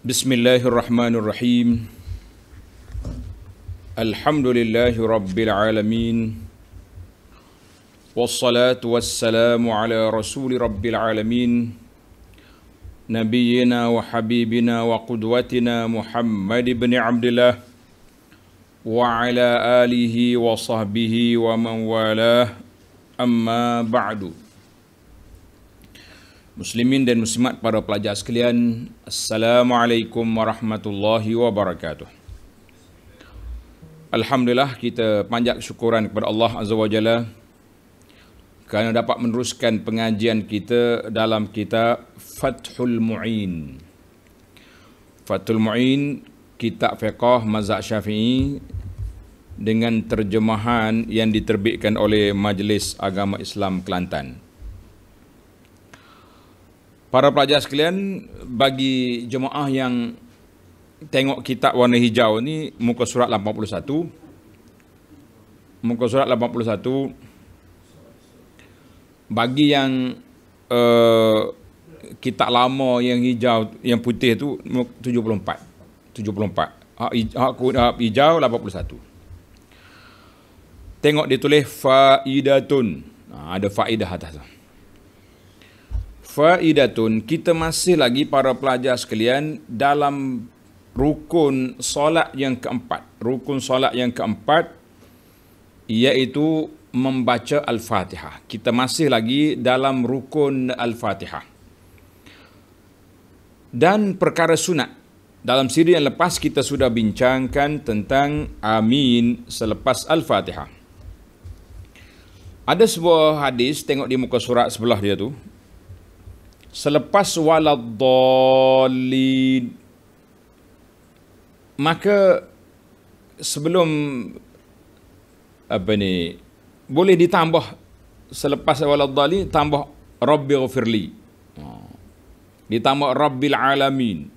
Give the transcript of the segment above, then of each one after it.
Bismillahirrahmanirrahim. Alhamdulillahi Rabbil Alamin. Wassalatu wassalamu ala rasuli Rabbil Alamin. Nabiyyina wa habibina wa qudwatina Muhammad ibn Abdullah wa ala alihi wa sahbihi wa man walah, amma ba'du. Muslimin dan muslimat, para pelajar sekalian, Assalamualaikum warahmatullahi wabarakatuh. Alhamdulillah, kita panjat syukuran kepada Allah Azza wa Jalla kerana dapat meneruskan pengajian kita dalam kitab Fathul Mu'in. Fathul Mu'in, kitab fiqh mazhab Syafi'i dengan terjemahan yang diterbitkan oleh Majlis Agama Islam Kelantan. Para pelajar sekalian, bagi jemaah yang tengok kitab warna hijau ni, muka surat 81. Muka surat 81. Bagi yang kitab lama yang hijau, yang putih tu 74. 74. Hak hijau 81. Tengok dia tulis faidatun. Ada faidah atas tu. Faidatun, kita masih lagi para pelajar sekalian dalam rukun solat yang keempat. Rukun solat yang keempat iaitu membaca Al-Fatihah. Kita masih lagi dalam rukun Al-Fatihah. Dan perkara sunat. Dalam siri yang lepas kita sudah bincangkan tentang amin selepas Al-Fatihah. Ada sebuah hadis, tengok di muka surat sebelah dia tu. Selepas waladdallin, maka sebelum boleh ditambah selepas waladdallin, tambah rabbighfirli, ditambah rabbil alamin,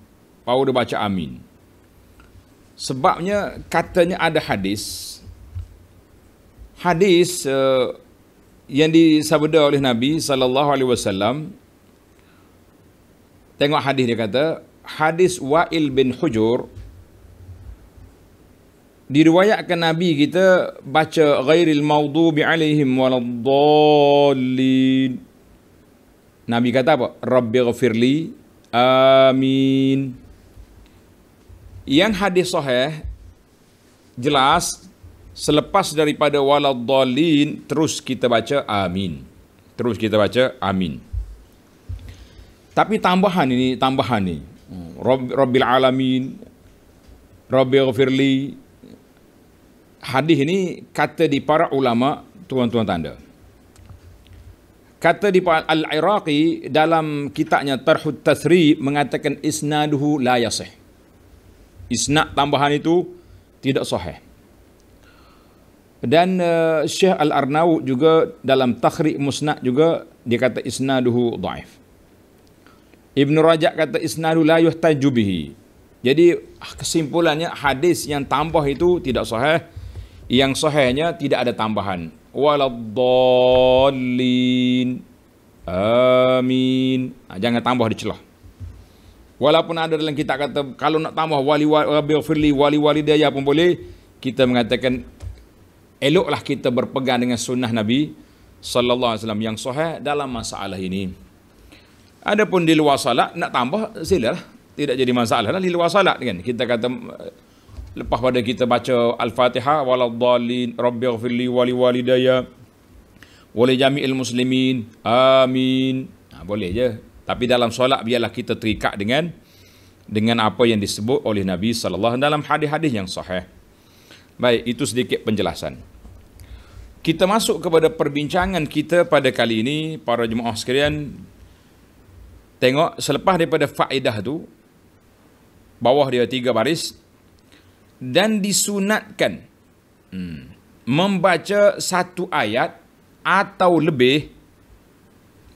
baru dia baca amin. Sebabnya katanya ada hadis yang disabda oleh Nabi SAW. Tengok hadis, dia kata, hadis Wa'il bin Hujur, diriwayatkan Nabi kita baca ghairil maghdubi alaihim waladdallin. Nabi kata apa? Rabbighfirli, amin. Yang hadis sahih jelas, selepas daripada waladdallin terus kita baca amin. Terus kita baca amin. Tapi tambahan ni, Rabbil alamin, Rabbighfirli. Hadis ni kata di para ulama, tuan-tuan tanda. Kata di Al-Iraqi dalam kitabnya Tarhut Tasrib mengatakan isnaduhu la yasih. Isnad tambahan itu tidak sahih. Dan Syekh Al-Arnaud juga dalam Takhrij Musnad juga dia kata isnaduhu dhaif. Ibn Rajab kata isnadu la yuhtaju bihi. Jadi kesimpulannya hadis yang tambah itu tidak sahih. Yang sahihnya tidak ada tambahan. Waladdallin, amin. Jangan tambah di celah. Walaupun ada dalam kitab kata kalau nak tambah rabbighfirli wali walidayya pun boleh. Kita mengatakan eloklah kita berpegang dengan sunnah Nabi sallallahu alaihi wasallam yang sahih dalam masalah ini. Adapun di luar salat nak tambah, silalah, tidak jadi masalah lah di luar salat kan. Kita kata lepas pada kita baca Al-Fatihah, waladdallin, rabbighfirli wali walidayya wali jami'il muslimin, amin. Boleh je. Tapi dalam solat biarlah kita terikat dengan apa yang disebut oleh Nabi sallallahu alaihi wasallam dalam hadis-hadis yang sahih. Baik, itu sedikit penjelasan. Kita masuk kepada perbincangan kita pada kali ini, para jemaah sekalian. Tengok, selepas daripada faedah tu, bawah dia 3 baris, dan disunatkan membaca satu ayat atau lebih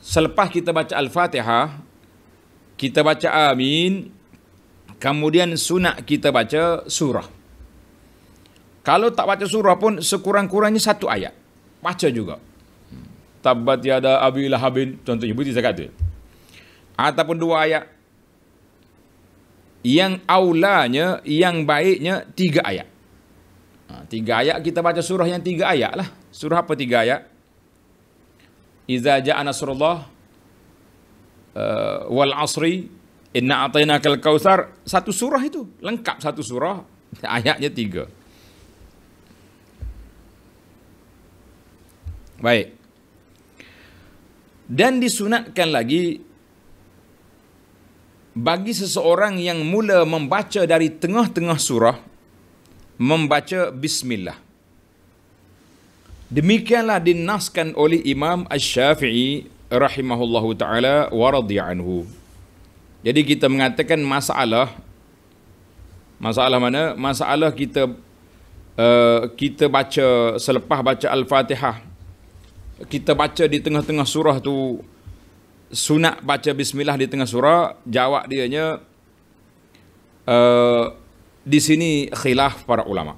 selepas kita baca Al-Fatihah, kita baca amin, kemudian sunat kita baca surah. Kalau tak baca surah pun sekurang-kurangnya satu ayat, baca juga. Tabbat yada abi lahabin, contohnya, bukti zakat tu. Ataupun 2 ayat. yang aulanya, yang baiknya 3 ayat. 3 ayat kita baca surah yang 3 ayat lah. Surah apa 3 ayat? Iza ja'a nasrullah wal asri inna a'tainakal kautsar. Satu surah itu, lengkap satu surah, ayatnya 3. Baik. Dan disunatkan lagi bagi seseorang yang mula membaca dari tengah-tengah surah, membaca bismillah. Demikianlah dinaskan oleh Imam Asy-Syafi'i rahimahullahu ta'ala wa radhiya anhu. Jadi kita mengatakan masalah mana? Masalah kita baca selepas baca Al-Fatihah, kita baca di tengah-tengah surah tu, sunat baca bismillah di tengah surah. Jawab dianya di sini khilaf para ulama.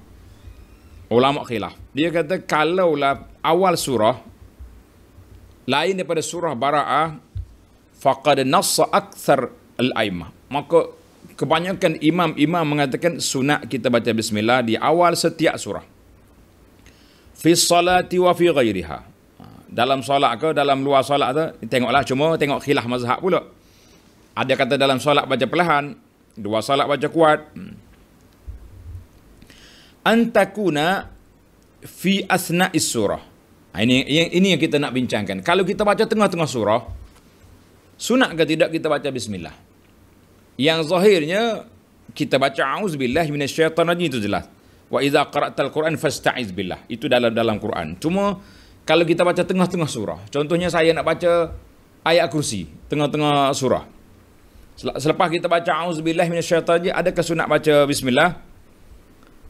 Ulama khilaf. Dia kata kalaulah awal surah lain daripada surah Bara'ah, faqad nassa akthar al-aimah. Maka kebanyakan imam-imam mengatakan sunat kita baca bismillah di awal setiap surah. Fi salati wa fi ghairiha. Dalam solat ke dalam luar solat tu, tengoklah, cuma tengok khilaf mazhab pula. Ada kata dalam solat baca perlahan, dua solat baca kuat. Antakuna fi asna'is surah. Ini yang kita nak bincangkan. Kalau kita baca tengah-tengah surah, sunat ke tidak kita baca bismillah? Yang zahirnya kita baca a'udzubillahi minasyaitonirrajim, itu jelas. Wa idza qara'tal Qur'an fasta'iz billah. Itu dalam Quran. Cuma kalau kita baca tengah-tengah surah, contohnya saya nak baca ayat kursi tengah-tengah surah. Selepas kita baca a'udzubillahi minasyaitonirrajim, adakah sunat baca bismillah?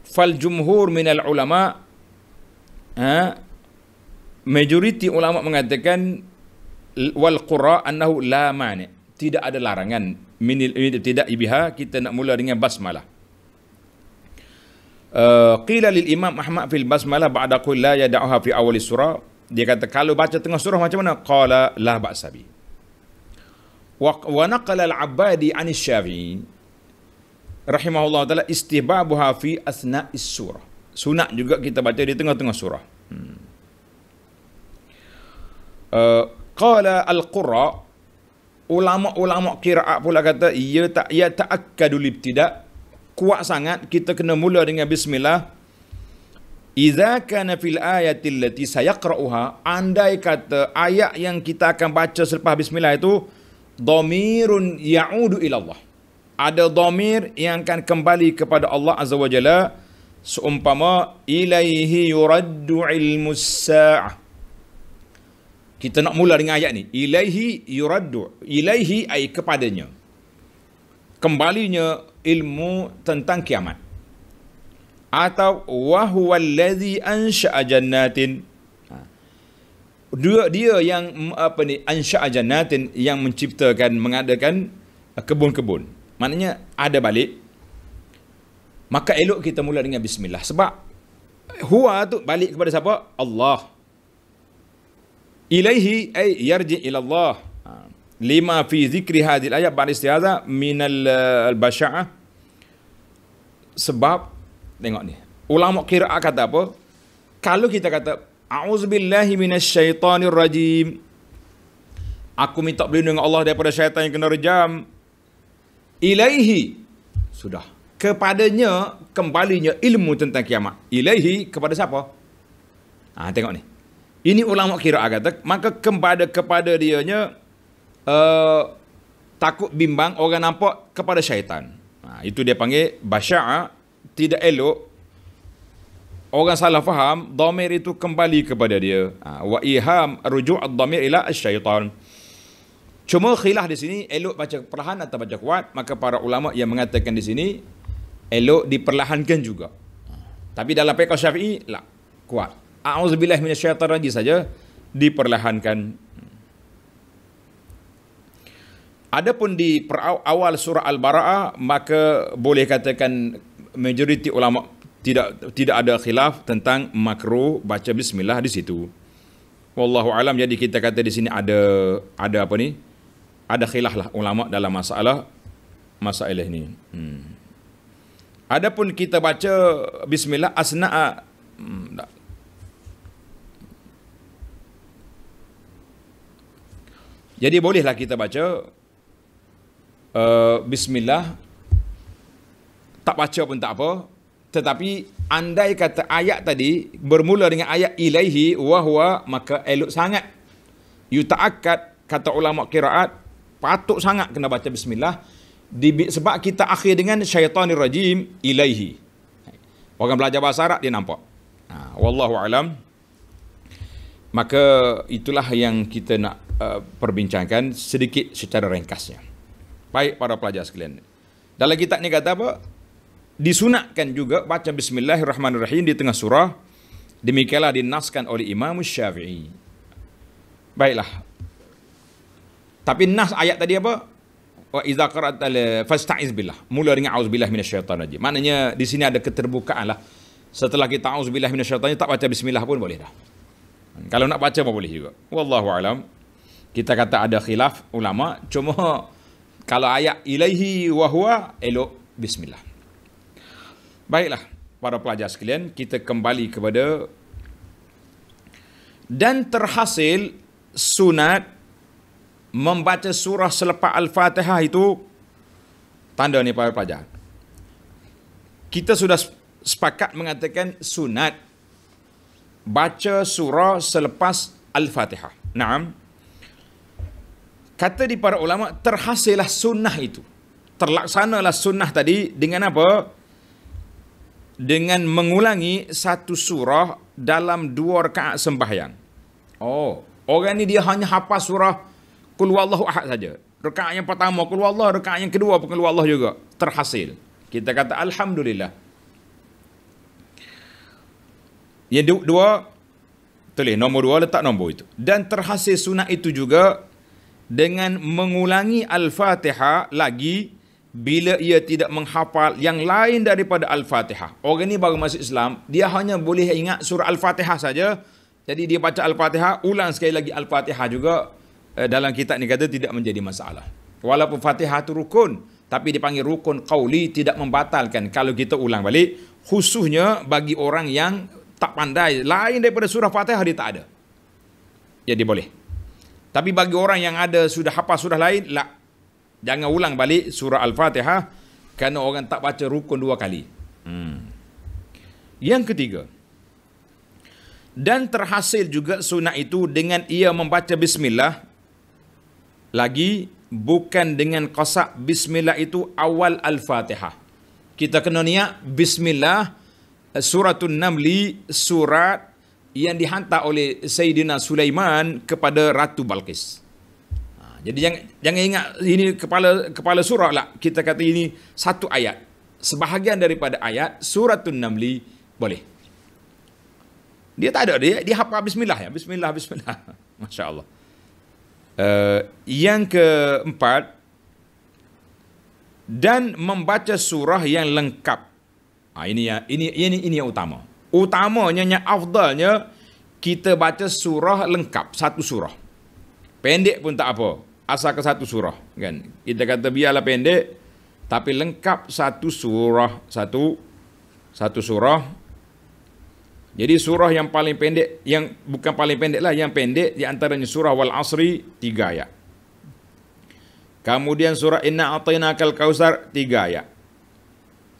Fal jumhur minal ulama, majoriti ulama mengatakan wal qura annahu la mani', tidak ada larangan tidak ibiha kita nak mula dengan basmalah. Qila lil Imam Ahmad fil basmalah ba'da qul la yad'uha fi awal surah. Dia kata kalau baca tengah surah macam mana? Qala la ba'sa bi. Wa naqala al-Abbadi 'an asy-Syafi'i rahimahullah taala istihbabuha fi asna'is surah. Sunat juga kita baca di tengah-tengah surah. Qala al-qurra, ulama-ulama qiraat pula kata ia ta'akkadul ibtida', kuat sangat kita kena mula dengan bismillah. Idza kana fil ayati allati sayaqra'uha, andai kata ayat yang kita akan baca selepas bismillah itu dhamirun ya'udu ila Allah, ada dhamir yang akan kembali kepada Allah Azza wa Jalla, seumpama ilaihi yuraddu ilmus sa'ah. Kita nak mula dengan ayat ni, ilaihi yuraddu, ilaihi ay kepadanya, kembalinya ilmu tentang kiamat. Atau wa huwal ladzi ansha'a jannatin, dia yang ansha'a jannatin, yang menciptakan, mengadakan kebun-kebun. Maknanya ada balik, maka elok kita mula dengan bismillah. Sebab huwa tu balik kepada siapa? Allah. Ilaihi ay yarji ila Allah. Lima fi zikri hadhil ayat ba'da isti'adzah min al-basha'ah. Sebab tengok ni, ulama qiraat kata apa? Kalau kita kata a'udzubillahi minasyaitonirrajim, aku minta perlindungan Allah daripada syaitan yang kena rejam. Ilaihi, sudah, kepadanya kembalinya ilmu tentang kiamat. Ilaihi, kepada siapa? Tengok ni, ini ulama qiraat kata, maka kepada dianya takut bimbang orang nampak kepada syaitan. Itu dia panggil basya'a. Tidak elok orang salah faham dhamir itu kembali kepada dia. Wa iham ruju' ad-dhamir ila asy-syaitan. Cuma khilaf di sini elok baca perlahan atau baca kuat. Maka para ulama yang mengatakan di sini elok diperlahankan juga. Tapi dalam fiqh Syafi'i lah kuat. A'udzubillahi minasyaitonirrajim saja diperlahankan. Adapun di awal surah Al-Bara'ah, maka boleh katakan majoriti ulama tidak ada khilaf tentang makruh baca bismillah di situ. Wallahu alam. Jadi kita kata di sini ada apa ni? Ada khilaf lah ulama dalam masalah masalah ini. Adapun kita baca bismillah asna'a tak. Jadi bolehlah kita baca bismillah, tak baca pun tak apa. Tetapi andai kata ayat tadi bermula dengan ayat ilaihi wa huwa, maka elok sangat. Yuta'akkad, kata ulama qiraat, patut sangat kena baca bismillah. Sebab kita akhir dengan syaitanir rajim ilaihi. Orang belajar bahasa Arab dia nampak. Wallahu alam. Maka itulah yang kita nak perbincangkan sedikit secara ringkasnya. Baik para pelajar sekalian. Dalam kitab ni kata apa? Disunatkan juga baca bismillahirrahmanirrahim di tengah surah. Demikianlah dinaskan oleh Imam Syafi'i. Baiklah. Tapi nas ayat tadi apa? Wa idza qara'ta fasta'iz billah. Mula dengan auzubillahi minasyaitanir rajim. Maknanya di sini ada keterbukaan lah. Setelah kita auzubillahi minasyaitanir tak baca bismillah pun boleh dah. Kalau nak baca pun boleh juga. Wallahu alam. Kita kata ada khilaf ulama, cuma kalau ayat ilaihi wa huwa elok bismillah. Baiklah para pelajar sekalian, kita kembali kepada dan terhasil sunat membaca surah selepas Al-Fatihah itu tanda ni para pelajar. Kita sudah sepakat mengatakan sunat baca surah selepas Al-Fatihah. Naam. Kata di para ulama terhasillah sunnah itu. Terlaksanalah sunnah tadi dengan apa? Dengan mengulangi satu surah dalam 2 rakaat sembahyang. Oh, orang ni dia hanya hafal surah Qul huwallahu ahad saja. Rakaat yang pertama Qul huwallahu, rakaat yang kedua Qul huwallahu juga terhasil. Kita kata alhamdulillah. Yang dua, tulis nombor 2, letak nombor itu. Dan terhasil sunat itu juga dengan mengulangi Al-Fatihah lagi bila ia tidak menghafal yang lain daripada Al-Fatihah. Orang ni baru masuk Islam, dia hanya boleh ingat surah Al-Fatihah saja. Jadi dia baca Al-Fatihah, ulang sekali lagi Al-Fatihah juga. Dalam kitab ni kata tidak menjadi masalah. Walaupun Fatihah itu rukun, tapi dipanggil rukun qauli, tidak membatalkan kalau kita ulang balik. Khususnya bagi orang yang tak pandai lain daripada surah Fatihah, dia tak ada. Jadi boleh. Tapi bagi orang yang ada sudah hafal surah lain, jangan ulang balik surah Al-Fatihah kerana orang tak baca rukun 2 kali. Yang ketiga, dan terhasil juga sunat itu dengan ia membaca bismillah lagi, bukan dengan qasak bismillah itu awal Al-Fatihah. Kita kena niat bismillah suratul Namli, surat yang dihantar oleh Sayyidina Sulaiman kepada Ratu Balqis. Jadi jangan ingat ini kepala surah lah. Kita kata ini satu ayat. Sebahagian daripada ayat suratul Namli boleh. Dia tak ada, dia hafal bismillah ya. Bismillah. Masya-Allah. Yang keempat, dan membaca surah yang lengkap. Ini yang utama. Utamanya, yang afdalnya kita baca surah lengkap, satu surah. Pendek pun tak apa, asal ke satu surah, kan? Kita kata biarlah pendek, tapi lengkap satu surah, satu surah. Jadi surah yang paling pendek, yang bukan paling pendek lah, yang pendek di antaranya surah Wal Asri 3 ayat. Kemudian surah Inna A'tainakal Kautsar 3 ayat.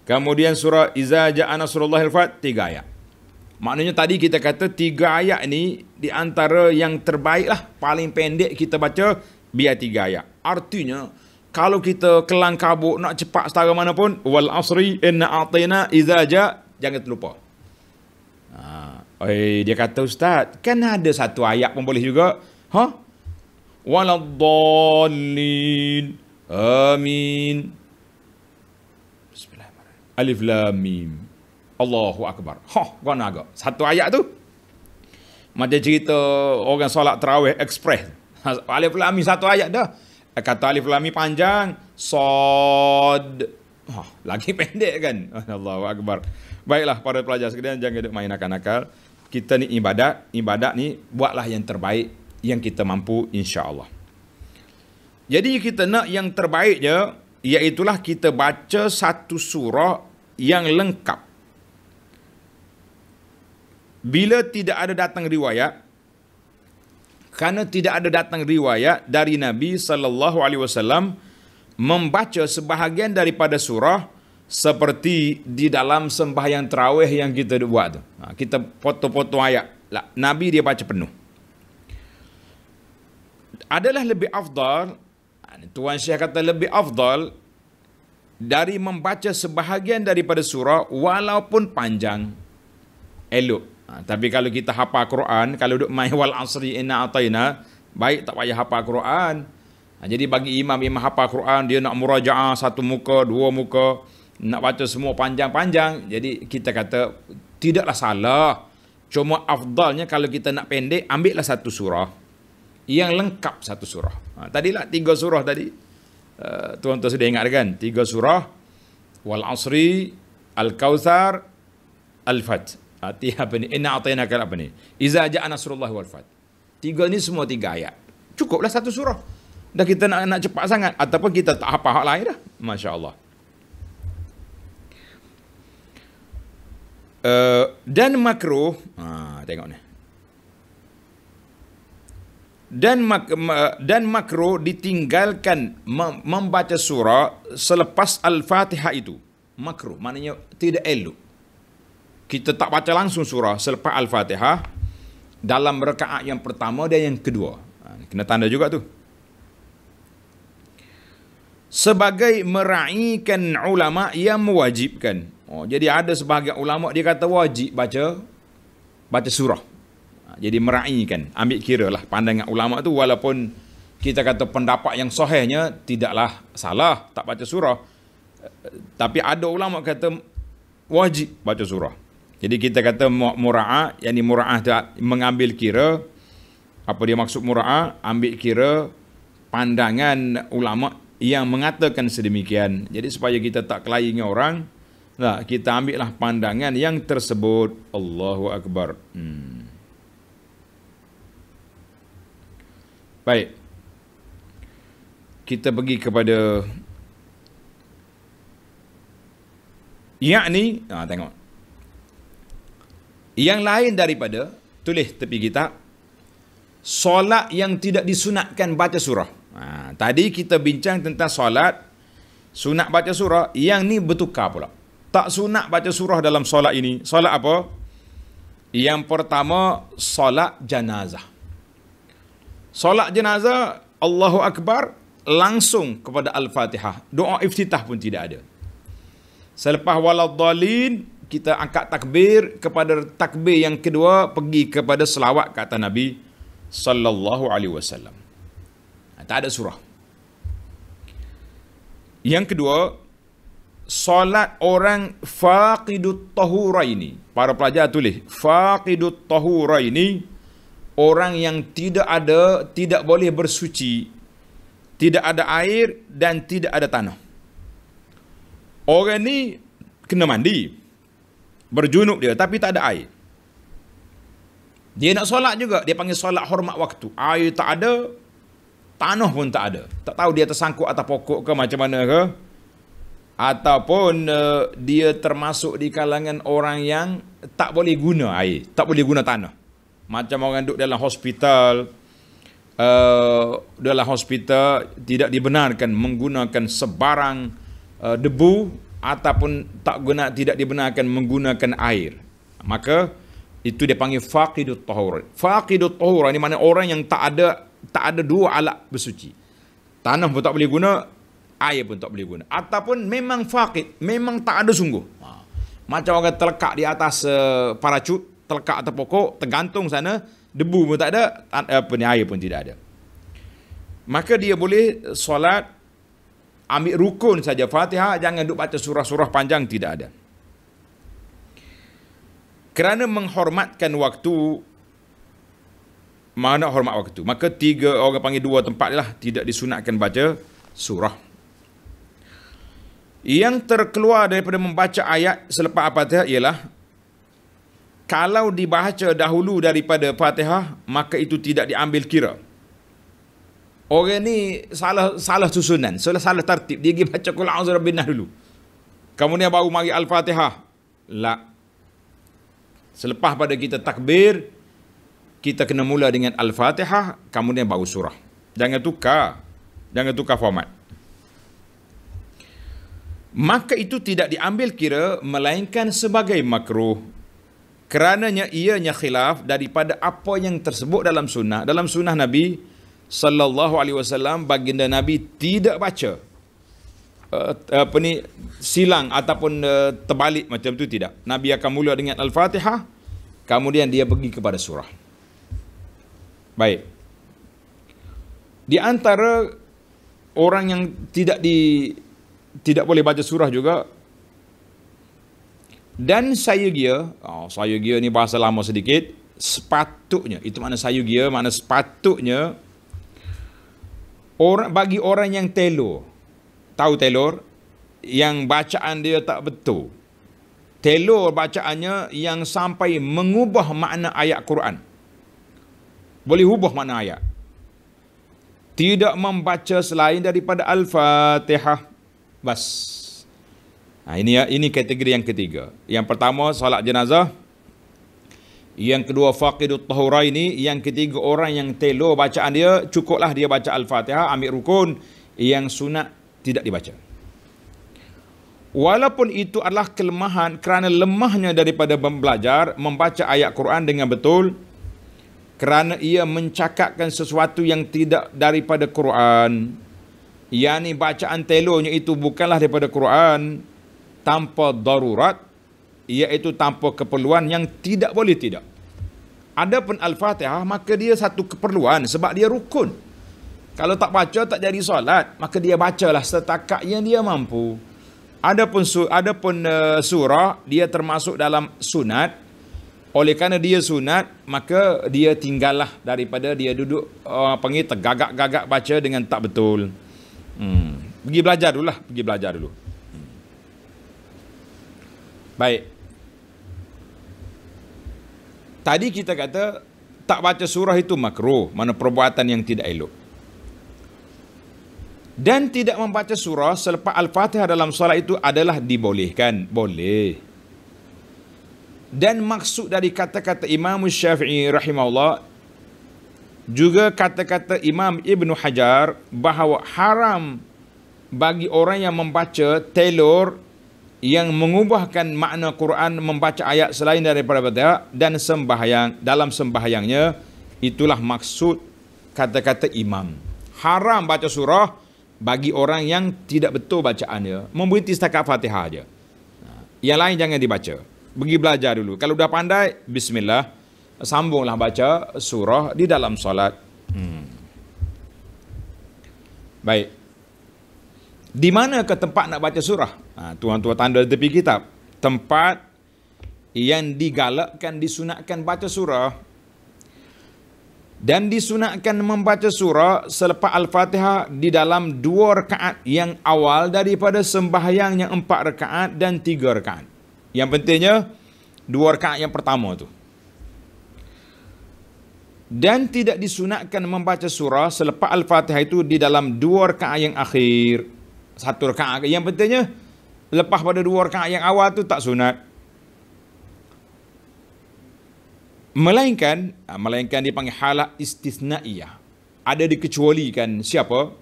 Kemudian surah Iza Ja'a Nasrullahil Fath 3 ayat. Maknanya tadi kita kata 3 ayat ni di antara yang terbaik lah, paling pendek kita baca biar 3 ayat. Artinya kalau kita kelang kabut nak cepat setara mana pun, Wal Asri Inna A'taina Iza Ja', jangan terlupa. Dia kata ustaz, kan ada satu ayat pun boleh juga. Waladdallin. Amin. Bismillahirrahmanirrahim. Alif lam mim. Allahu akbar. Guna agak. Satu ayat tu macam cerita orang solat tarawih express. Alif lam mim satu ayat dah. Kata alif lam mim panjang, sad. Lagi pendek kan. Allahu akbar. Baiklah para pelajar sekalian, jangan duk main nakal-nakal. Kita ni ibadat ni buatlah yang terbaik yang kita mampu, insya-Allah. Jadi kita nak yang terbaik je, iaitulah kita baca satu surah yang lengkap. Bila tidak ada datang riwayat, kerana tidak ada datang riwayat dari Nabi SAW membaca sebahagian daripada surah seperti di dalam sembahyang tarawih yang kita buat tu. Kita potong-potong ayat. Nabi dia baca penuh. Adalah lebih afdal, Tuan Syekh kata lebih afdal dari membaca sebahagian daripada surah walaupun panjang. Elok. Tapi kalau kita hafal Quran, kalau duk main wal asri inna ataina, baik tak payah hafal Quran. Jadi bagi imam hafal Quran, dia nak murajaah satu muka, dua muka, nak baca semua panjang-panjang. Jadi kita kata tidaklah salah. Cuma afdalnya kalau kita nak pendek, ambillah satu surah yang lengkap satu surah. Tadilah 3 surah tadi. Tuan-tuan sudah ingat kan? 3 surah. Wal asri, Al-Kautsar, Al-Fath. Arti apa ni? Inna atainaka apa ni? Iza ja'a nasrullah wal fath. 3 ni semua 3 ayat. Cukuplah satu surah. Dah kita nak cepat sangat. Ataupun kita tak hafal hak lain dah. Masya Allah. Dan makruh. Tengok ni. Dan makruh ditinggalkan membaca surah selepas Al-Fatihah itu. Makruh. Maknanya tidak elok. Kita tak baca langsung surah selepas Al-Fatihah dalam rakaat yang pertama dan yang kedua. Kena tanda juga tu. Sebagai meraihkan ulama yang mewajibkan. Jadi ada sebahagian ulama dia kata wajib baca surah. Jadi meraihkan. Ambil kira lah pandangan ulama tu, walaupun kita kata pendapat yang sahihnya tidaklah salah tak baca surah. Tapi ada ulama kata wajib baca surah. Jadi kita kata mura'ah, yakni mura'ah mengambil kira, apa dia maksud mura'ah? Ambil kira pandangan ulama yang mengatakan sedemikian. Jadi supaya kita tak kelahi dengan orang, kita ambillah pandangan yang tersebut. Allahu Akbar. Baik. Kita pergi kepada yakni, tengok. Yang lain daripada, tulis tepi kitab, solat yang tidak disunatkan baca surah. Tadi kita bincang tentang solat sunat baca surah, yang ni bertukar pula. Tak sunat baca surah dalam solat ini. Solat apa? Yang pertama, solat janazah. Solat jenazah, Allahu Akbar, langsung kepada Al-Fatihah. Doa iftitah pun tidak ada. Selepas waladhdallin, kita angkat takbir, kepada takbir yang kedua pergi kepada selawat kata Nabi sallallahu alaihi wasallam. Tak ada surah. Yang kedua, solat orang faqidut tahuraini. Para pelajar tulis, faqidut tahuraini, orang yang tidak boleh bersuci, tidak ada air dan tidak ada tanah. Orang ni kena mandi, berjunub dia, tapi tak ada air. Dia nak solat juga, dia panggil solat hormat waktu. Air tak ada, tanah pun tak ada. Tak tahu dia tersangkut atas pokok ke macam mana ke. Ataupun dia termasuk di kalangan orang yang tak boleh guna air, tak boleh guna tanah. Macam orang duduk dalam hospital, tidak dibenarkan menggunakan sebarang debu, ataupun tidak dibenarkan menggunakan air. Maka itu dia panggil faqidut tahur. Faqidut tahur ini maknanya orang yang tak ada dua alat bersuci. Tanah pun tak boleh guna, air pun tak boleh guna. Ataupun memang faqid, memang tak ada sungguh. Macam orang terlekat di atas parachut, terlekat atas pokok, tergantung sana, debu pun tak ada, air pun tidak ada. Maka dia boleh solat, ambil rukun saja Fatihah, jangan duk baca surah-surah panjang, tidak ada. Kerana menghormatkan waktu, mana hormat waktu, maka 3 orang panggil 2 tempat lah tidak disunatkan baca surah. Yang terkeluar daripada membaca ayat selepas Fatihah ialah kalau dibaca dahulu daripada Fatihah, maka itu tidak diambil kira. Orang ni salah susunan, salah tertib. Dia pergi baca Qul a'udzu birabbin nas dulu. Kemudian baru mari Al-Fatihah. La. Selepas pada kita takbir, kita kena mula dengan Al-Fatihah, kemudian baru surah. Jangan tukar format. Maka itu tidak diambil kira melainkan sebagai makruh. Kerananya ianya khilaf daripada apa yang tersebut dalam sunnah. Dalam sunnah Nabi sallallahu alaihi wasallam, baginda Nabi tidak baca silang ataupun terbalik macam tu, tidak. Nabi akan mula dengan Al-Fatihah, kemudian dia pergi kepada surah. Baik. Di antara orang yang tidak boleh baca surah juga, dan sayyugiyah ni bahasa lama sedikit, sepatutnya, itu makna sayyugiyah, makna sepatutnya bagi orang yang telur, tahu telur, yang bacaan dia tak betul, telur bacaannya yang sampai mengubah makna ayat Quran, boleh ubah makna ayat, tidak membaca selain daripada Al-Fatihah, bas. Ini kategori yang ketiga. Yang pertama solat jenazah, yang kedua faqidut tahuraini, yang ketiga orang yang telur bacaan dia, cukuplah dia baca Al-Fatihah, ambil rukun, yang sunat tidak dibaca. Walaupun itu adalah kelemahan kerana lemahnya daripada belajar membaca ayat Quran dengan betul, kerana ia mencakapkan sesuatu yang tidak daripada Quran, yakni bacaan telurnya itu bukanlah daripada Quran, tanpa darurat, iaitu tanpa keperluan yang tidak boleh tidak. Adapun Al-Fatihah, maka dia satu keperluan sebab dia rukun. Kalau tak baca tak jadi solat, maka dia bacalah setakat yang dia mampu. Adapun surah, dia termasuk dalam sunat. Oleh kerana dia sunat, maka dia tinggallah daripada dia duduk tergagak-gagak baca dengan tak betul. Pergi belajar dulu. Baik. Tadi kita kata tak baca surah itu makruh, mana perbuatan yang tidak elok. Dan tidak membaca surah selepas Al-Fatihah dalam solat itu adalah dibolehkan, boleh. Dan maksud dari kata-kata Imam Syafi'i rahimahullah, juga kata-kata Imam Ibn Hajar, bahawa haram bagi orang yang membaca telur yang mengubahkan makna Quran, membaca ayat selain daripada Fatihah dan sembahyang, dalam sembahyangnya. Itulah maksud kata-kata imam. Haram baca surah bagi orang yang tidak betul bacaannya, memberhenti setakat Fatihah aja. Yang lain jangan dibaca. Pergi belajar dulu. Kalau dah pandai, bismillah, sambunglah baca surah di dalam solat. Baik. Di mana ke tempat nak baca surah? Tuan-tuan tanda di tepi kitab. Tempat yang digalakkan, disunatkan baca surah. Dan disunatkan membaca surah selepas Al-Fatihah di dalam 2 rakaat yang awal daripada sembahyang yang 4 rakaat dan 3 rakaat. Yang pentingnya 2 rakaat yang pertama tu. Dan tidak disunatkan membaca surah selepas Al-Fatihah itu di dalam 2 rakaat yang akhir. 1 rakaat. Yang pentingnya lepas pada 2 rakaat yang awal tu tak sunat. Melainkan dipanggil halah istisnaiyah. Ada dikecualikan. Siapa?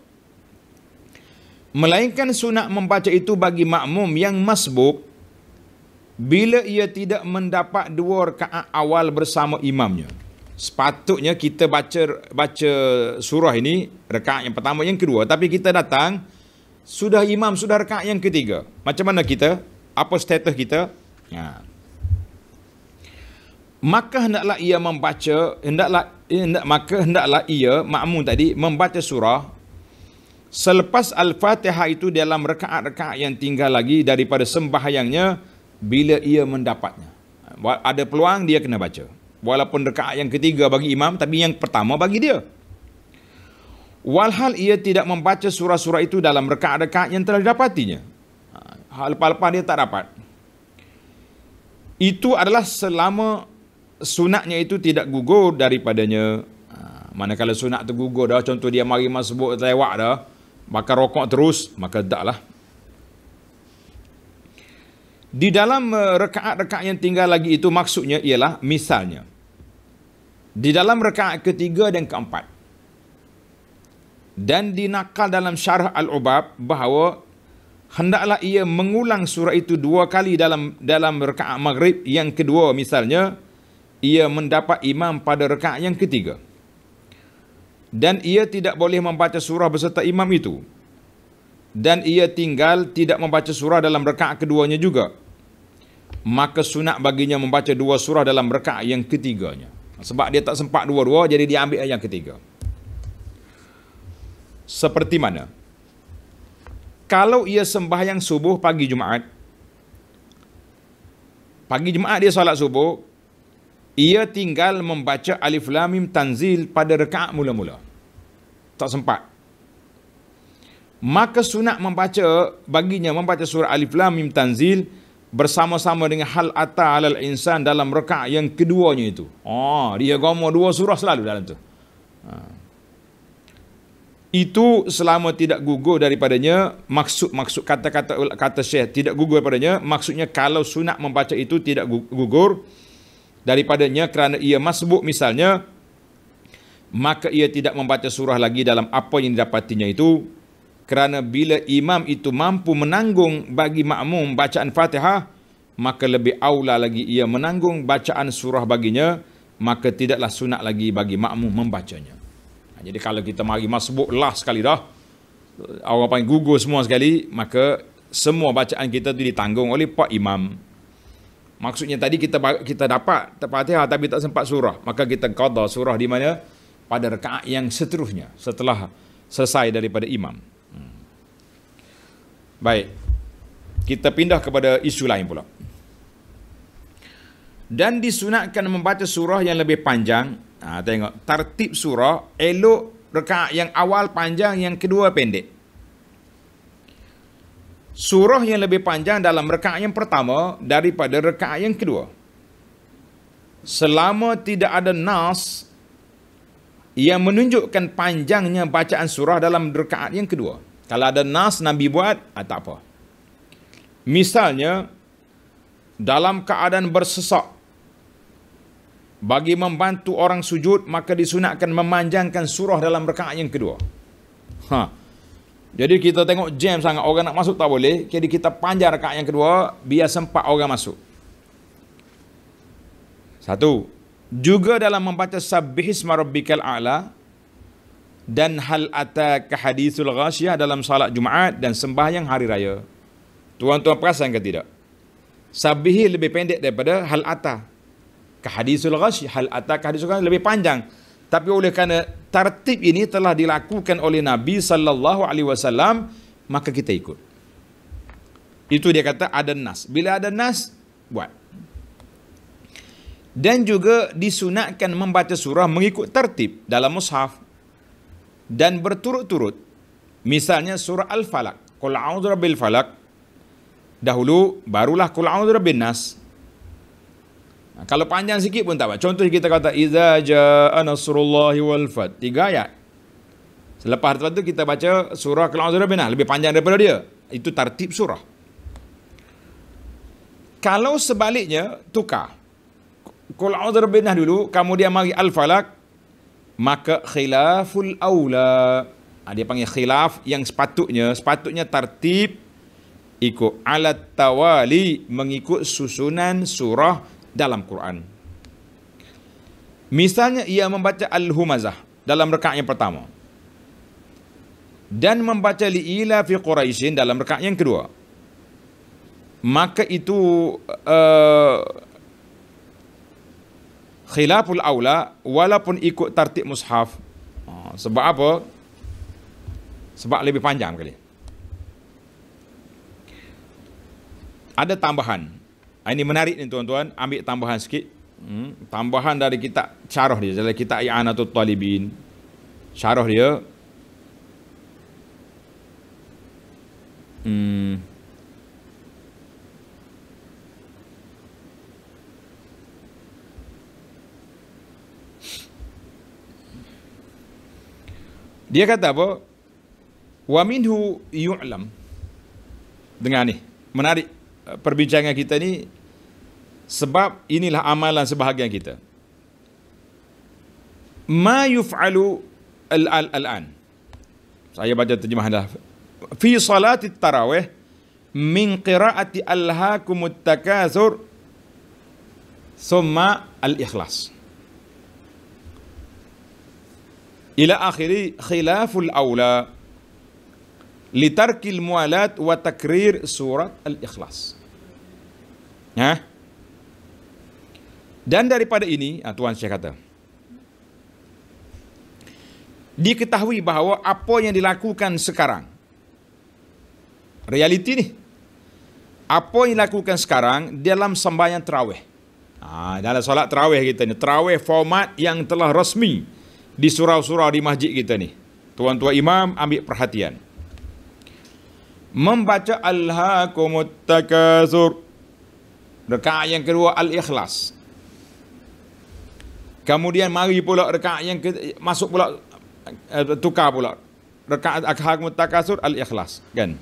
Melainkan sunat membaca itu bagi makmum yang masbuk bila ia tidak mendapat 2 rakaat awal bersama imamnya. Sepatutnya kita baca surah ini rakaat yang pertama, yang kedua, tapi kita datang sudah imam sudah rakaat yang ketiga. Macam mana kita? Apa status kita? Maka hendaklah ia membaca, hendaklah ia makmum tadi membaca surah selepas Al-Fatihah itu dalam rakaat-rakaat yang tinggal lagi daripada sembahyangnya bila ia mendapatnya. Ada peluang dia kena baca. Walaupun rakaat yang ketiga bagi imam, tapi yang pertama bagi dia. Walhal ia tidak membaca surah-surah itu dalam rakaat-rakaat yang telah didapatinya. Lepas-lepas dia tak dapat. Itu adalah selama sunatnya itu tidak gugur daripadanya. Manakala sunat tu gugur dah, contoh dia mari masbuk lewat dah, maka rokok terus, maka taklah. Di dalam rakaat-rakaat yang tinggal lagi itu maksudnya ialah misalnya di dalam rakaat ketiga dan keempat, dan dinakal dalam syarah Al-Ubab bahawa hendaklah ia mengulang surah itu 2 kali dalam rakaat maghrib yang kedua, misalnya ia mendapat imam pada rakaat yang ketiga dan ia tidak boleh membaca surah beserta imam itu, dan ia tinggal tidak membaca surah dalam rakaat keduanya juga, maka sunat baginya membaca 2 surah dalam rakaat yang ketiganya. Sebab dia tak sempat dua-dua, jadi dia ambil yang ketiga. Seperti mana? Kalau ia sembahyang subuh pagi Jumaat dia solat subuh, ia tinggal membaca Alif Lam Mim Tanzil pada rakaat mula-mula, tak sempat, maka sunat baginya membaca surah Alif Lam Mim Tanzil bersama-sama dengan hal ata alal insan dalam rakaat yang keduanya itu. Dia gomor 2 surah selalu dalam tu. Itu selama tidak gugur daripadanya maksud kata Syekh, tidak gugur daripadanya, maksudnya kalau sunat membaca itu tidak gugur daripadanya kerana ia masbuk misalnya, maka ia tidak membaca surah lagi dalam apa yang didapatinya itu, kerana bila imam itu mampu menanggung bagi makmum bacaan Fatihah, maka lebih aula lagi ia menanggung bacaan surah baginya, maka tidaklah sunat lagi bagi makmum membacanya. Jadi kalau kita mari masbuk lah sekali dah, orang panggil gugur semua sekali, maka semua bacaan kita itu ditanggung oleh pak imam. Maksudnya tadi kita dapat Fatihah tapi tak sempat surah, maka kita qada surah di mana? Pada rakaat yang seterusnya setelah selesai daripada imam. Baik, kita pindah kepada isu lain pula. Dan disunatkan membaca surah yang lebih panjang. Tengok tartib surah, elok rakaat yang awal panjang, yang kedua pendek. Surah yang lebih panjang dalam rakaat yang pertama daripada rakaat yang kedua, selama tidak ada nas yang menunjukkan panjangnya bacaan surah dalam rakaat yang kedua. Kalau ada nas Nabi buat, tak apa. Misalnya dalam keadaan bersesak, bagi membantu orang sujud, maka disunatkan memanjangkan surah dalam rakaat yang kedua. Jadi kita tengok jam sangat, orang nak masuk tak boleh, jadi kita panjang rakaat yang kedua biar sempat orang masuk. Satu. Juga dalam membaca Sabbihisma Rabbikal A'la dan hal ataka hadithul ghasyiyah dalam salat Jumaat dan sembahyang hari raya. Tuan-tuan perasan ke tidak? Sabbihi lebih pendek daripada hal ata. Hadithul ghasyiyah, hal ataka hadithul ghasyiyah lebih panjang. Tapi oleh kerana tartib ini telah dilakukan oleh Nabi sallallahu alaihi wasallam, maka kita ikut. Itu dia kata ada nas. Bila ada nas, buat. Dan juga disunatkan membaca surah mengikut tertib dalam mushaf dan berturut-turut. Misalnya surah Al-Falaq, Qul a'udzu birabbil falaq dahulu, barulah Qul a'udzu birabbin nas. Kalau panjang sikit pun tak apa. Contoh kita kata Iza ja'a nasrullahi wal fath, 3 ayat. Selepas itu kita baca surah Qul a'udzu birabbin nas, lebih panjang daripada dia. Itu tartib surah. Kalau sebaliknya, tukar. Qul a'udzu birabbin nas dulu, kemudian mari Al-Falaq, maka khilaful aula. Dia panggil khilaf yang sepatutnya tartib ikut alat tawali, mengikut susunan surah dalam Quran. Misalnya ia membaca Al-Humazah dalam rakaat yang pertama dan membaca Li'ila fi Quraisyin dalam rakaat yang kedua, maka itu khilaful aula walaupun ikut tartib mushaf. Sebab apa? Sebab lebih panjang kali. Ada tambahan. Ini menarik ni tuan-tuan, ambil tambahan sikit. Tambahan dari kitab syarah dia, dari kitab I'anatul Talibin. Syarah dia. Dia kata apa? Wa minhu yu'lam. Dengar ni, menarik perbincangan kita ni, sebab inilah amalan sebahagian kita. Ma yuf'alu al-an. Saya baca terjemahan dah. Fi salati tarawih min qiraati alhaakumut takatsur thumma al-ikhlas. Ila akhiri khilaful aula litarkil mualat wa takrir surat al-ikhlas. Ya. Dan daripada ini, Tuan Syekh kata, diketahui bahawa apa yang dilakukan sekarang, realiti ni, apa yang dilakukan sekarang dalam sembahyang tarawih, dalam solat tarawih kita ni, tarawih format yang telah resmi di surau-surau di masjid kita ni, tuan-tuan imam ambil perhatian. Membaca alhaakumut takatsur, rakaat yang kedua al-ikhlas. Kemudian mari pula rakaat yang masuk pula, tukar pula rakaat alhaakumut takatsur al-ikhlas, kan?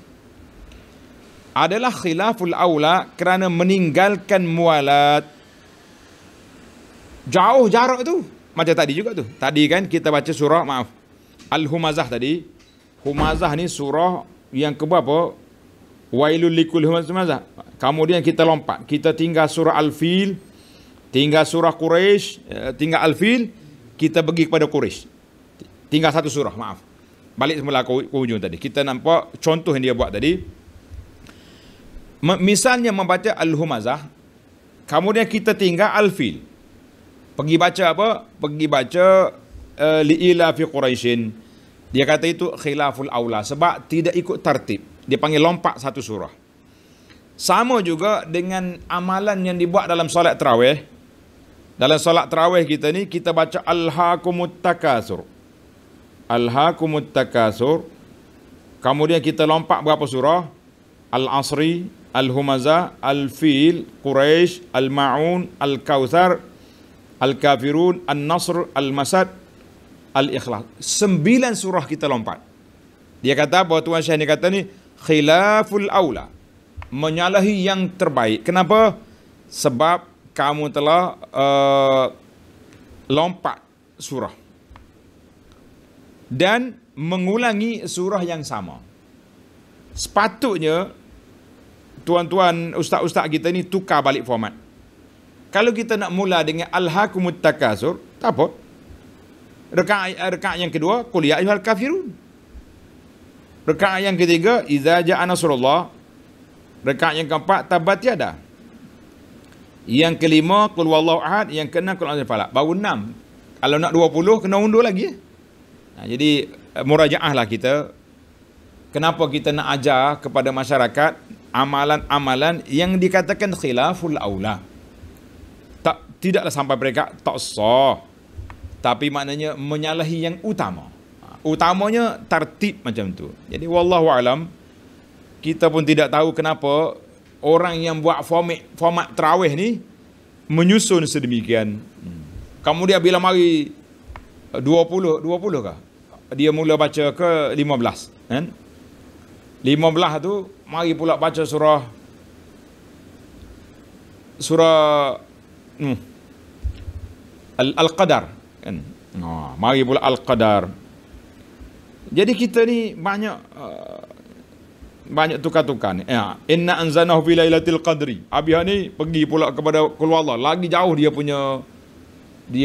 Adalah khilaful aula kerana meninggalkan mualat. Jauh jarak tu. Macam tadi juga tu. Tadi kan kita baca surah, Al-Humazah tadi. Humazah ni surah yang keberapa? Wailul likul humazah. Kemudian kita lompat. Kita tinggal surah Al-Fil, tinggal surah Quraisy, tinggal Al-Fil, kita pergi kepada Quraisy. Tinggal satu surah, Balik semula ke hujung tadi. Kita nampak contoh yang dia buat tadi. Misalnya membaca Al-Humazah, kemudian kita tinggal Al-Fil. Pergi baca apa? Pergi baca li'ila fi Quraisyin. Dia kata itu khilaful aula sebab tidak ikut tertib. Dia panggil lompat satu surah. Sama juga dengan amalan yang dibuat dalam solat tarawih. Dalam solat tarawih kita ni, kita baca alhaakumut takatsur. Alhaakumut takatsur. Kemudian kita lompat berapa surah? Al-Asri, Al-Humazah, Al-Fil, Quraisy, Al-Ma'un, Al-Kautsar, Al-Kafirun, An-Nasr, Al-Masad, Al-Ikhlas. 9 surah kita lompat. Dia kata bahawa Tuan Syekh ni kata ni khilaful aula, menyalahi yang terbaik. Kenapa? Sebab kamu telah lompat surah dan mengulangi surah yang sama. Sepatutnya tuan-tuan ustaz-ustaz kita ni tukar balik format. Kalau kita nak mula dengan alhaakumut takatsur, tak apa. Rakaat yang kedua, qul ya ayyuhal kafirun. Rakaat yang ketiga, idza jaa nasrullah. Rakaat yang keempat, tabat yada. Yang kelima, qul wallahu ahad. Yang keenam, qul a'udzu falaq. Baru 6. Kalau nak 20, kena undur lagi. Jadi murajaah lah kita. Kenapa kita nak ajar kepada masyarakat amalan-amalan yang dikatakan khilaful aula. Tidaklah sampai mereka tak sah, tapi maknanya menyalahi yang utama. Utamanya tertib macam tu. Jadi wallahu alam, kita pun tidak tahu kenapa orang yang buat format tarawih ni menyusun sedemikian. Kemudian bila mari 20 kah? Dia mula baca ke 15, kan? 15 tu mari pula baca surah Al-Qadar, kan? Mari pula Al-Qadar. Jadi kita ni banyak tukar-tukar ni. Inna anzalnahu fi lailatul qadri. Abih ni pergi pula kepada Allah. Lagi jauh dia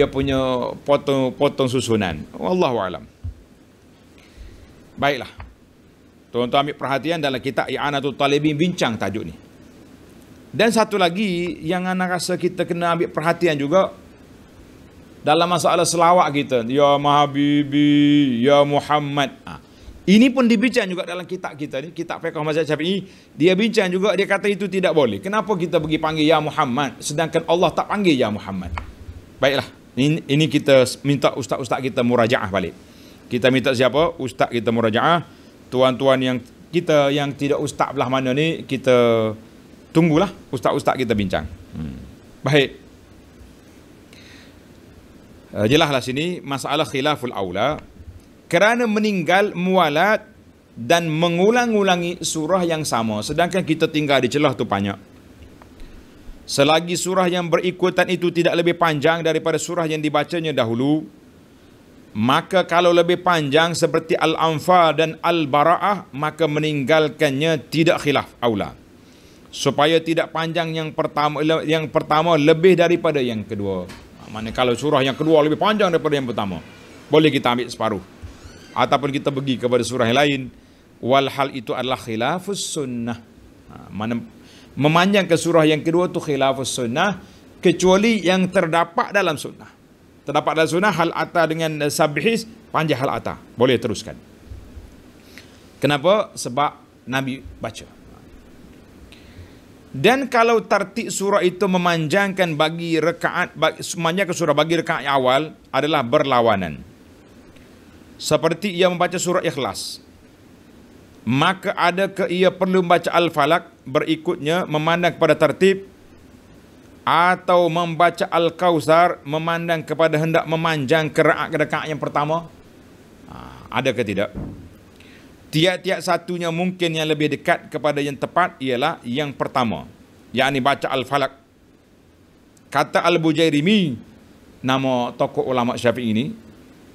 punya potong susunan. Wallahu alam. Baiklah. Tuan-tuan ambil perhatian dalam kitab I'anatul Talibin bincang tajuk ni. Dan satu lagi yang anak rasa kita kena ambil perhatian juga dalam masalah selawat kita, ya Mahabibi, ya Muhammad. Ini pun dibincang juga dalam kitab kita ni, kitab fiqh mazhab Syafi'i. Dia bincang juga, dia kata itu tidak boleh. Kenapa kita pergi panggil ya Muhammad sedangkan Allah tak panggil ya Muhammad? Baiklah, ini kita minta ustaz-ustaz kita murajaah balik. Kita minta siapa? Ustaz kita murajaah. Tuan-tuan yang tidak ustaz belah mana ni, kita tunggulah ustaz-ustaz kita bincang. Baik. Jelaslah sini masalah khilaful aula. kerana meninggal mualat dan mengulang-ulangi surah yang sama, sedangkan kita tinggal di celah tu banyak. Selagi surah yang berikutan itu tidak lebih panjang daripada surah yang dibacanya dahulu, maka kalau lebih panjang seperti Al-Anfal dan Al-Bara'ah, maka meninggalkannya tidak khilaf aula. Supaya tidak panjang yang pertama lebih daripada yang kedua. Maksudnya kalau surah yang kedua lebih panjang daripada yang pertama, boleh kita ambil separuh. Ataupun kita pergi kepada surah yang lain. Walhal itu adalah khilafus sunnah. Mana memanjangkan surah yang kedua itu khilafus sunnah, kecuali yang terdapat dalam sunnah. Terdapat dalam sunnah hal ata dengan sabihis, panjang hal ata. Boleh teruskan. Kenapa? Sebab Nabi baca. Dan kalau tartib surah itu memanjangkan bagi rakaat, memanjangkan surah bagi rakaat awal adalah berlawanan. Seperti ia membaca surah Ikhlas, maka adakah ia perlu membaca Al-Falaq berikutnya memandang kepada tartib, atau membaca Al-Kautsar memandang kepada hendak memanjang rakaat yang pertama? Adakah tidak? Tiap-tiap satunya mungkin yang lebih dekat kepada yang tepat ialah yang pertama, yakni baca Al-Falaq. Kata Al-Bujairimi, nama tokoh ulama Syafi'i ini,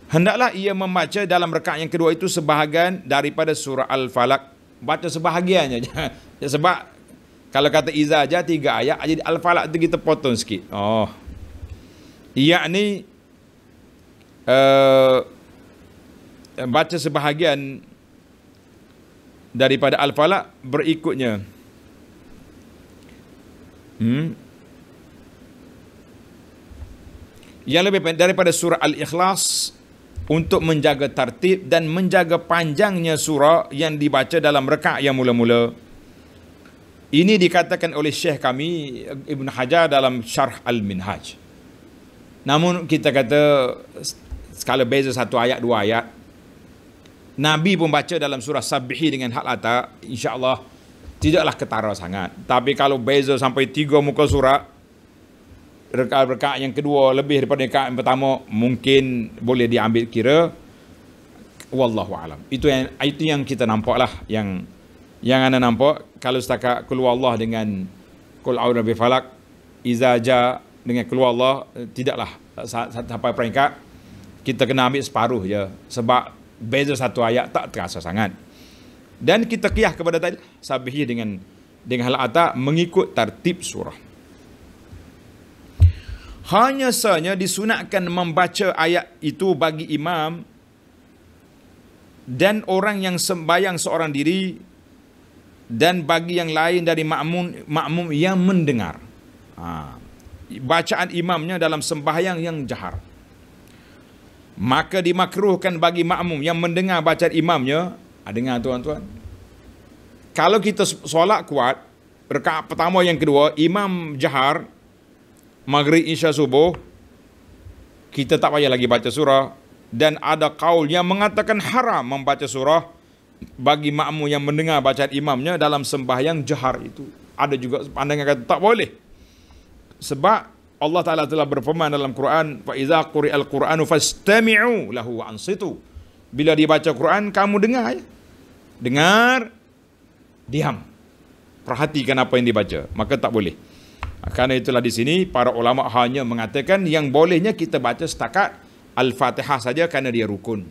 hendaklah ia membaca dalam rakaat yang kedua itu sebahagian daripada surah Al-Falaq. Baca sebahagiannya. Sebab kalau kata Iza aja 3 ayat, jadi Al-Falaq itu kita potong sikit. Yakni baca sebahagian daripada Al-Falaq berikutnya. Yang lebih pendek daripada surah Al-Ikhlas untuk menjaga tartib dan menjaga panjangnya surah yang dibaca dalam rakaat yang mula-mula. Ini dikatakan oleh Syekh kami Ibn Hajar dalam Syarh Al-Minhaj. Namun kita kata skala beza 1 ayat 2 ayat, Nabi pun baca dalam surah Sabihi dengan hal ata, insya-Allah tidaklah ketara sangat. Tapi kalau beza sampai 3 muka surat, rakaat yang kedua lebih daripada rakaat yang pertama, mungkin boleh diambil kira. Wallahu alam. Itu yang kita nampaklah, yang anda nampak. Kalau setakat qul huwallah dengan qul a'udzu bi falaq, iza ja dengan qul huwallah, tidaklah sampai peringkat kita kena ambil separuh je, sebab beza 1 ayat tak terasa sangat. Dan kita qiyas kepada tadi Sabihi dengan hal ata mengikut tartib surah. Hanya sahaja disunatkan membaca ayat itu bagi imam dan orang yang sembahyang seorang diri, dan bagi yang lain dari makmum yang mendengar. Bacaan imamnya dalam sembahyang yang jahar. Maka dimakruhkan bagi makmum yang mendengar bacaan imamnya. Dengar tuan-tuan, kalau kita solat kuat, rakaat pertama yang kedua, imam jahar, maghrib, isya, subuh, kita tak payah lagi baca surah. Dan ada kaul yang mengatakan haram membaca surah bagi makmum yang mendengar bacaan imamnya dalam sembahyang jahar itu. Ada juga pandangan kata tak boleh, sebab Allah Ta'ala telah berfirman dalam Quran, fa iza quri'al Qur'anu fastami'u lahu wa ansitu. Bila dibaca Quran, kamu dengar ya. Dengar, diam, perhatikan apa yang dibaca, maka tak boleh. Karena itulah di sini para ulama hanya mengatakan yang bolehnya kita baca setakat Al-Fatihah saja kerana dia rukun.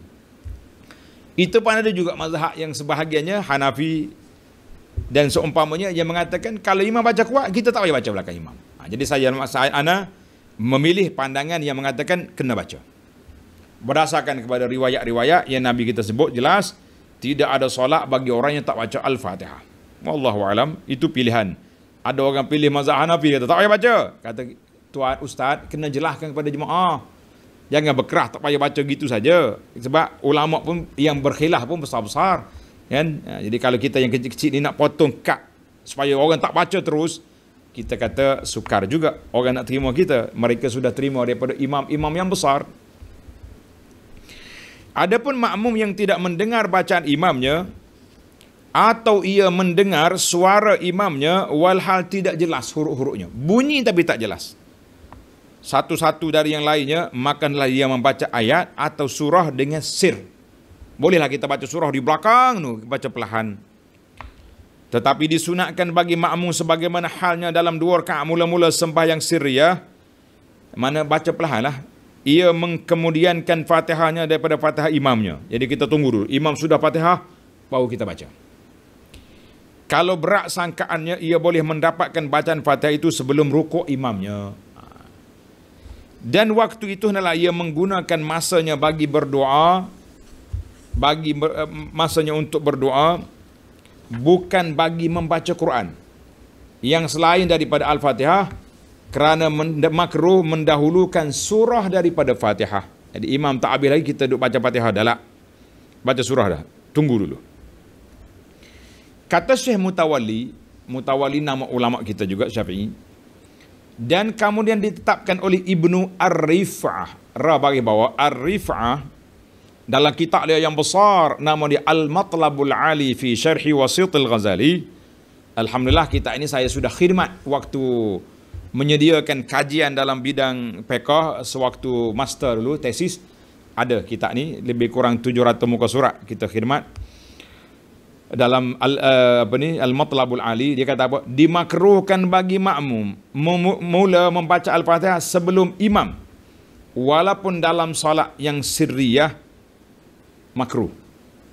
Itu pun ada juga mazhab yang sebahagiannya Hanafi dan seumpamanya yang mengatakan kalau imam baca kuat, kita tak payah baca belakang imam. Jadi saya memilih pandangan yang mengatakan kena baca. Berdasarkan kepada riwayat-riwayat yang Nabi kita sebut jelas, tidak ada solat bagi orang yang tak baca Al-Fatihah. Wallahu alam, itu pilihan. Ada orang pilih mazhab Hanafi, kata tak payah baca. Kata tuan ustaz, kena jelaskan kepada jemaah, jangan berkerah tak payah baca gitu saja. Sebab ulama pun yang berkhilaf pun besar-besar, kan? Jadi kalau kita yang kecil-kecil ni nak potong kad supaya orang tak baca terus, kita kata sukar juga orang nak terima kita. Mereka sudah terima daripada imam-imam yang besar. Adapun makmum yang tidak mendengar bacaan imamnya, atau ia mendengar suara imamnya walhal tidak jelas huruf-hurufnya, bunyi tapi tak jelas, satu-satu dari yang lainnya, maka ia membaca ayat atau surah dengan sir. Bolehlah kita baca surah di belakang tu, baca perlahan. Tetapi disunatkan bagi makmum sebagaimana halnya dalam 2 rakaat mula-mula sembahyang sirriyah, mana baca perlahan lah. Ia mengkemudiankan Fatihahnya daripada Fatihah imamnya. Jadi kita tunggu dulu. Imam sudah Fatihah, baru kita baca. Kalau berat sangkaannya, ia boleh mendapatkan bacaan Fatihah itu sebelum rukuk imamnya. Dan waktu itu adalah ia menggunakan masanya bagi berdoa, masanya untuk berdoa, bukan bagi membaca Quran. Yang selain daripada Al-Fatihah, kerana makruh mendahulukan surah daripada Fatihah. Jadi imam tak habis lagi, kita duduk baca Fatihah dah lah. Baca surah dah. Tunggu dulu. Kata Syekh Mutawalli nama ulama kita juga Syafi'i, dan kemudian ditetapkan oleh Ibnu Ar-Rif'ah, bagi bawah Ar-Rif'ah, dalam kitab dia yang besar, nama dia Al-Matlabul Ali fi Syarhi Wasit Al-Ghazali. Alhamdulillah, kitab ini saya sudah khidmat waktu menyediakan kajian dalam bidang fiqh sewaktu master dulu, tesis. Ada kitab ni, lebih kurang 700 muka surat kita khidmat. Dalam Al-Matlabul Ali, dia kata apa? Dimakruhkan bagi makmum mula membaca Al-Fatihah sebelum imam, walaupun dalam salat yang sirriyah, makruh.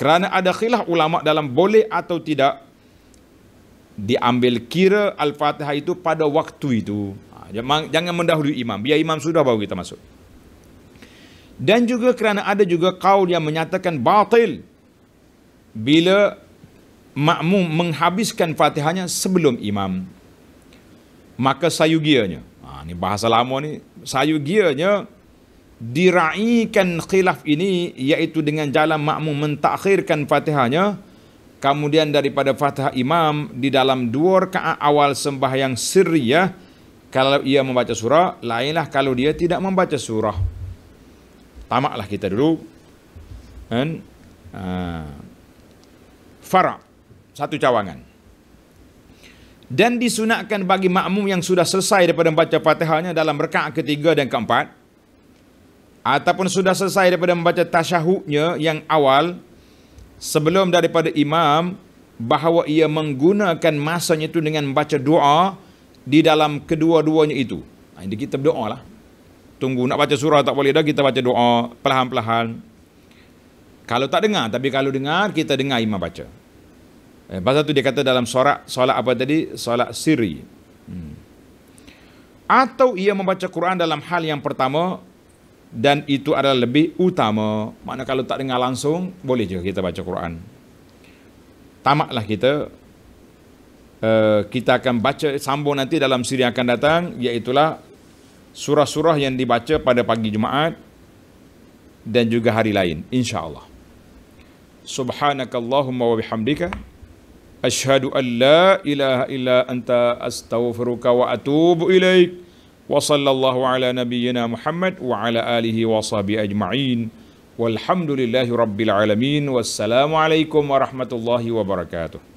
Kerana ada khilaf ulama dalam boleh atau tidak diambil kira Al-Fatihah itu pada waktu itu. Jangan mendahului imam, biar imam sudah baru kita masuk. Dan juga kerana ada juga kaul yang menyatakan batil bila makmum menghabiskan Fatihahnya sebelum imam. Maka sayugianya, ni bahasa lama ni, sayugianya diraikan khilaf ini, iaitu dengan jalan makmum mentakhirkan Fatihahnya, kemudian daripada Fatihah imam di dalam 2 rakaat awal sembahyang sirriyah, kalau ia membaca surah, lainlah kalau dia tidak membaca surah. Tamaklah kita dulu. Dan fara', satu cawangan. Dan disunatkan bagi makmum yang sudah selesai daripada membaca Fatihahnya dalam rakaat ketiga dan keempat, ataupun sudah selesai daripada membaca tasyahudnya yang awal sebelum daripada imam, bahawa ia menggunakan masanya itu dengan membaca doa di dalam kedua-duanya itu. Jadi kita berdoa lah. Tunggu nak baca surah tak boleh dah, kita baca doa perlahan-perlahan. Kalau tak dengar, tapi kalau dengar, kita dengar imam baca. Pasal tu dia kata dalam solat apa tadi? Solat sirri. Atau ia membaca Quran dalam hal yang pertama, dan itu adalah lebih utama. Makna kalau tak dengar langsung, boleh juga kita baca Quran. Tamaklah kita. Kita akan baca sambung nanti dalam siri yang akan datang, iaitulah surah-surah yang dibaca pada pagi Jumaat dan juga hari lain, insya-Allah. Subhanakallahumma wa bihamdika asyhadu an la ilaha illa anta astaghfiruka wa atubu ilaik. Wa sallallahu ala nabiyyina Muhammad wa ala alihi wa sahbihi ajma'in. Walhamdulillahi rabbil alamin. Wassalamu alaikum warahmatullahi wabarakatuh.